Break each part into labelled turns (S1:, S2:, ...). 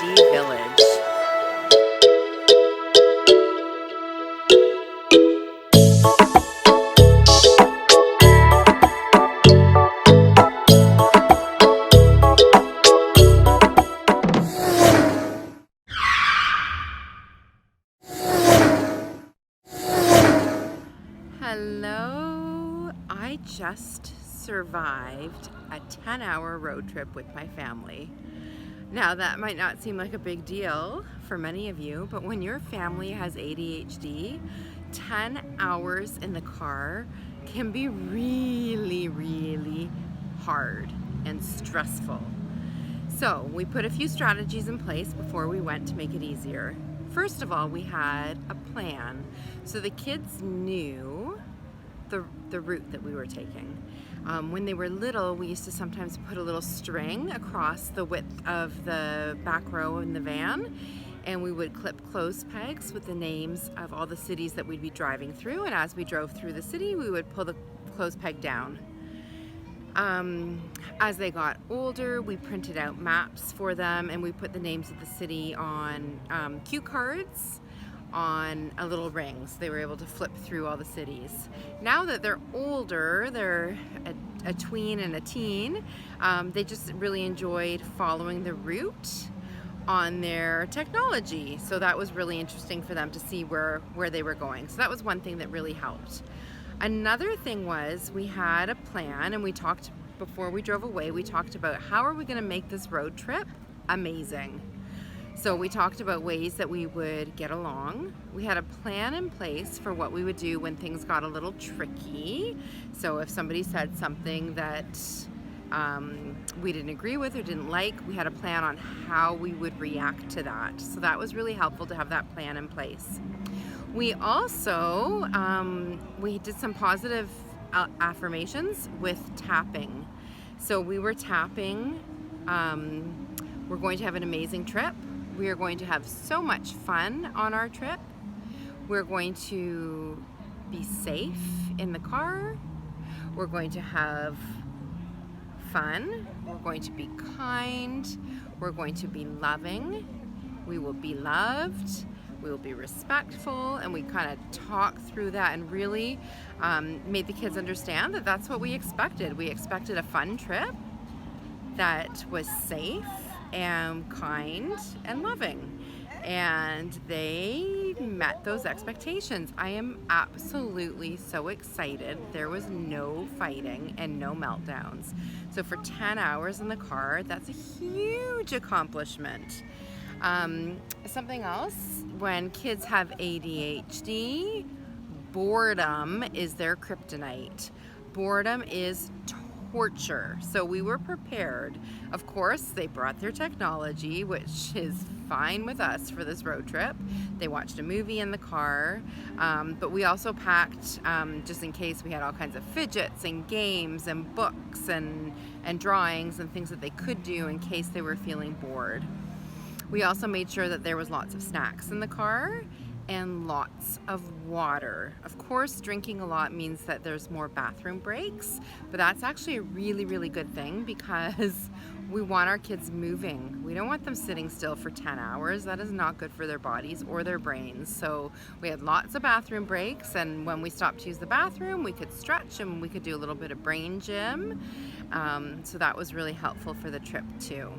S1: ADHD village. Hello, I just survived a 10-hour road trip with my family. Now that might not seem like a big deal for many of you, but when your family has ADHD, 10 hours in the car can be really hard and stressful. So we put a few strategies in place before we went to make it easier. First of all, we had a plan. So the kids knew the route that we were taking. When they were little, we used to sometimes put a little string across the width of the back row in the van, and we would clip clothes pegs with the names of all the cities that we'd be driving through, and as we drove through the city, we would pull the clothes peg down. As they got older, we printed out maps for them, and we put the names of the city on cue cards on a little ring, so they were able to flip through all the cities. Now that they're older, they're a tween and a teen, they just really enjoyed following the route on their technology. So that was really interesting for them to see where they were going. So that was one thing that really helped. Another thing was we had a plan, and we talked before we drove away, we talked about how are we going to make this road trip amazing. So we talked about ways that we would get along. We had a plan in place for what we would do when things got a little tricky. So if somebody said something that we didn't agree with or didn't like, we had a plan on how we would react to that. So that was really helpful to have that plan in place. We also, we did some positive affirmations with tapping. So we were tapping, we're going to have an amazing trip. We are going to have so much fun on our trip. We're going to be safe in the car. We're going to have fun. We're going to be kind. We're going to be loving. We will be loved. We will be respectful. And we kind of talked through that and really made the kids understand that that's what we expected. We expected a fun trip that was safe and kind and loving, and they met those expectations. I am absolutely so excited. There was no fighting and no meltdowns. So for 10 hours in the car, that's a huge accomplishment. Something else, when kids have ADHD, boredom is their kryptonite. Boredom is torture. So we were prepared. Of course, they brought their technology, which is fine with us for this road trip. They watched a movie in the car, but we also packed, just in case, we had all kinds of fidgets and games and books and drawings and things that they could do in case they were feeling bored. We also made sure that there was lots of snacks in the car and lots of water. Of course, drinking a lot means that there's more bathroom breaks, but that's actually a really good thing because we want our kids moving. We don't want them sitting still for 10 hours. That is not good for their bodies or their brains. So we had lots of bathroom breaks, and when we stopped to use the bathroom, we could stretch and we could do a little bit of brain gym. So that was really helpful for the trip too.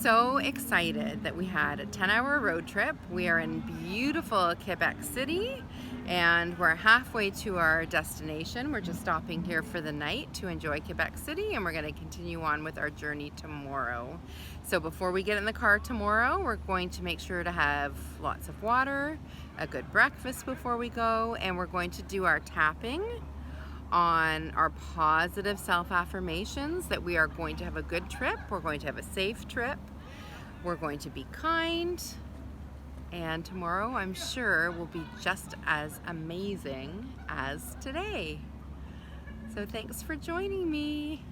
S1: So excited that we had a 10-hour road trip. We are in beautiful Quebec City, and we're halfway to our destination. We're just stopping here for the night to enjoy Quebec City, and we're going to continue on with our journey tomorrow. So before we get in the car tomorrow, we're going to make sure to have lots of water, a good breakfast before we go, and we're going to do our tapping on our positive self-affirmations that we are going to have a good trip, we're going to have a safe trip, we're going to be kind, and tomorrow I'm sure will be just as amazing as today. So thanks for joining me.